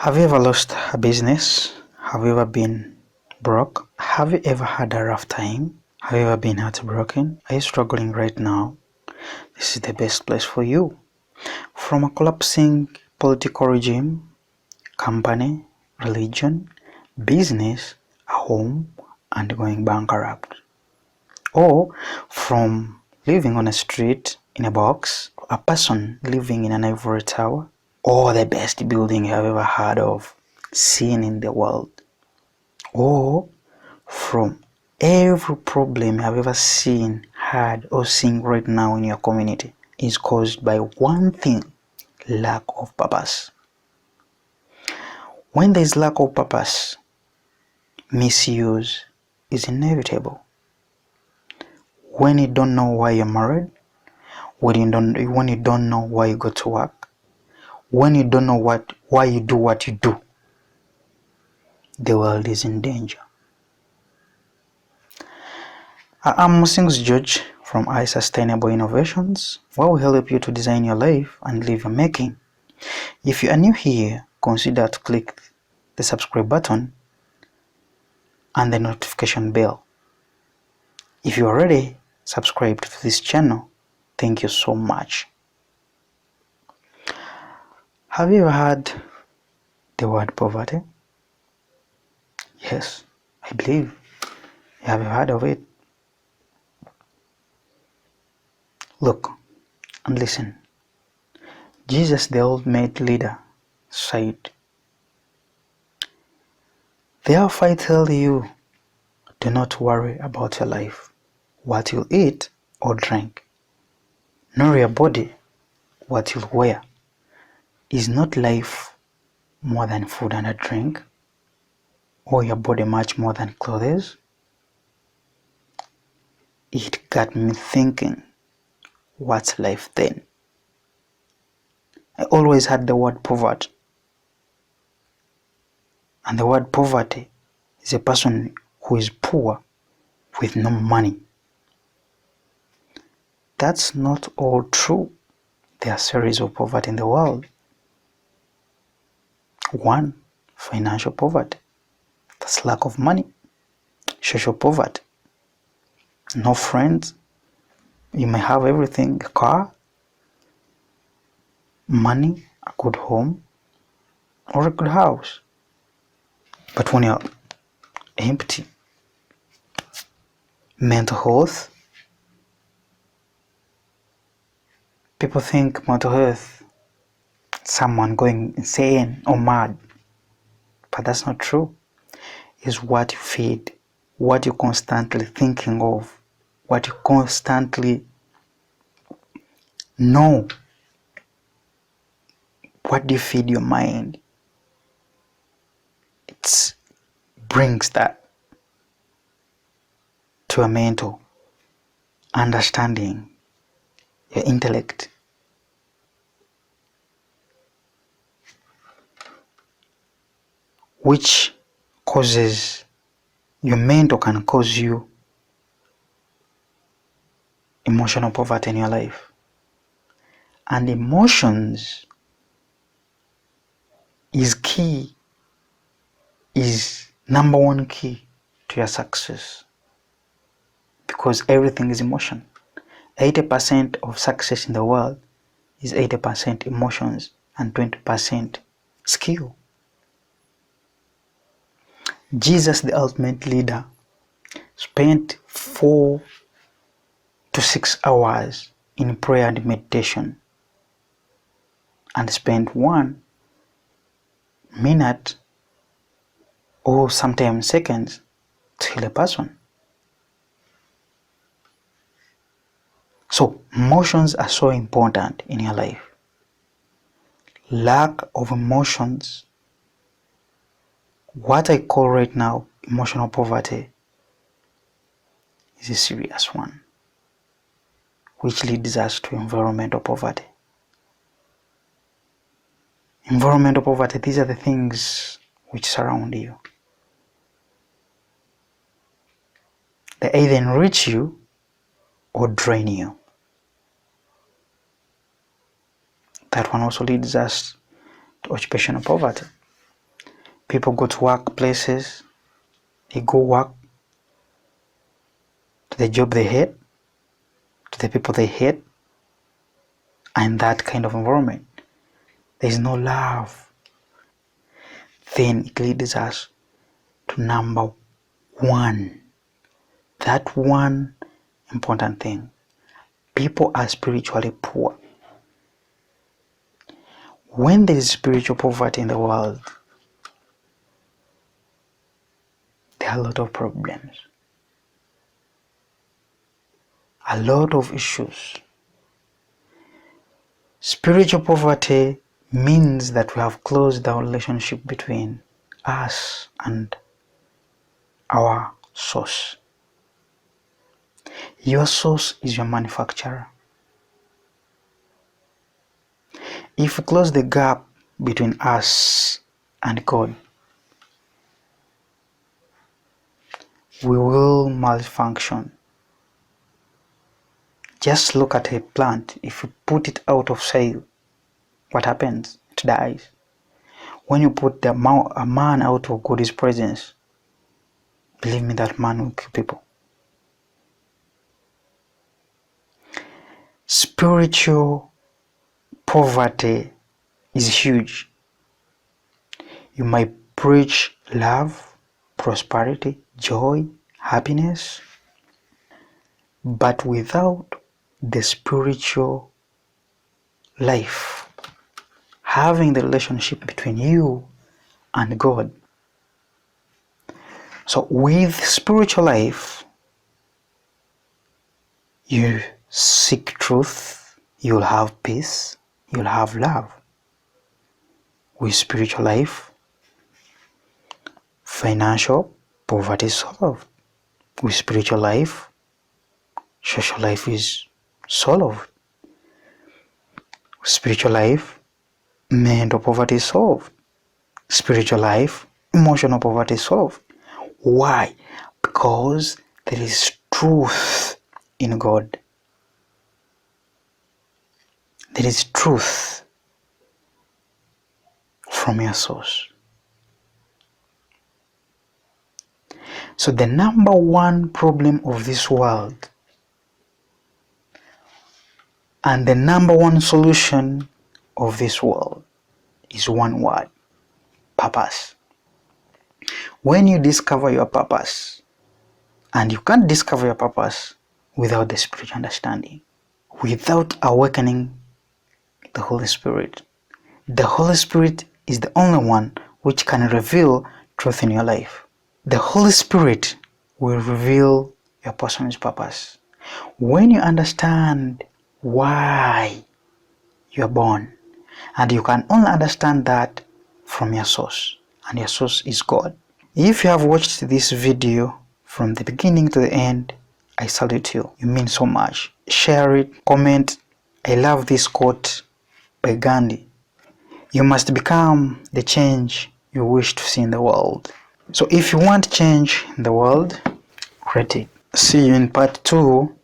Have you ever lost a business? Have you ever been broke? Have you ever had a rough time? Have you ever been heartbroken? Are you struggling right now? This is the best place for you. From a collapsing political regime, company, religion, business, a home, and going bankrupt. Or from living on a street in a box, a person living in an ivory tower, or the best building you have ever heard of, seen in the world. Or from every problem you have ever seen, heard, or seen right now in your community is caused by one thing: lack of purpose. When there is lack of purpose, misuse is inevitable. When you don't know why you're married, when you don't know why you go to work, when you don't know why you do what you do, the world is in danger. I'm Musings George from iSustainable Innovations, where we help you to design your life and live your making. If you are new here, consider to click the subscribe button and the notification bell. If you already subscribed to this channel, thank you so much. Have you ever heard the word poverty? Yes, I believe you have heard of it. Look and listen. Jesus, the ultimate leader, said, "Therefore I tell you, do not worry about your life, what you'll eat or drink, nor your body, what you'll wear. Is not life more than food and a drink, or your body much more than clothes?" It got me thinking, what's life then? I always had the word poverty. And the word poverty is a person who is poor with no money. That's not all true. There are series of poverty in the world. One, financial poverty. That's lack of money. Social poverty. No friends. You may have everything, a car, money, a good home, or a good house. But when you're empty, mental health, people think mental health, someone going insane or mad. But that's not true. It's what you feed, what you're constantly thinking of, what you constantly know. What do you feed your mind? It brings that to a mental understanding, your intellect. Which causes your mental can cause you emotional poverty in your life. And emotions is number one key to your success, because everything is emotion. 80% of success in the world is 80% emotions and 20% skill. Jesus, the ultimate leader, spent 4 to 6 hours in prayer and meditation, and spent 1 minute or sometimes seconds to heal a person. So emotions are so important in your life. Lack of emotions, what I call right now emotional poverty, is a serious one, which leads us to environmental poverty. Environmental poverty, these are the things which surround you. They either enrich you or drain you. That one also leads us to occupational poverty. People go to workplaces, they go work to the job they hate, to the people they hate, and that kind of environment. There is no love. Then it leads us to number one. That one important thing. People are spiritually poor. When there is spiritual poverty in the world, there are a lot of problems, a lot of issues. Spiritual poverty means that we have closed the relationship between us and our source. Your source is your manufacturer. If we close the gap between us and God, we will malfunction. Just look at a plant. If you put it out of sail, what happens? It dies. When you put a man out of God's presence, believe me, that man will kill people. Spiritual poverty is huge. You might preach love, prosperity, joy, happiness, but without the spiritual life, having the relationship between you and God. So with spiritual life, you seek truth, you'll have peace, you'll have love. With spiritual life, financial poverty is solved. With spiritual life, social life is solved. With spiritual life, mental poverty is solved. Spiritual life, emotional poverty is solved. Why? Because there is truth in God. There is truth from your source. So the number one problem of this world and the number one solution of this world is one word: purpose. When you discover your purpose, and you can't discover your purpose without the spiritual understanding, without awakening the Holy Spirit. The Holy Spirit is the only one which can reveal truth in your life. The Holy Spirit will reveal your person's purpose. When you understand why you are born, and you can only understand that from your source, and your source is God. If you have watched this video from the beginning to the end, I salute you. You mean so much. Share it, comment. I love this quote by Gandhi. You must become the change you wish to see in the world. So if you want change in the world, create it. See you in part 2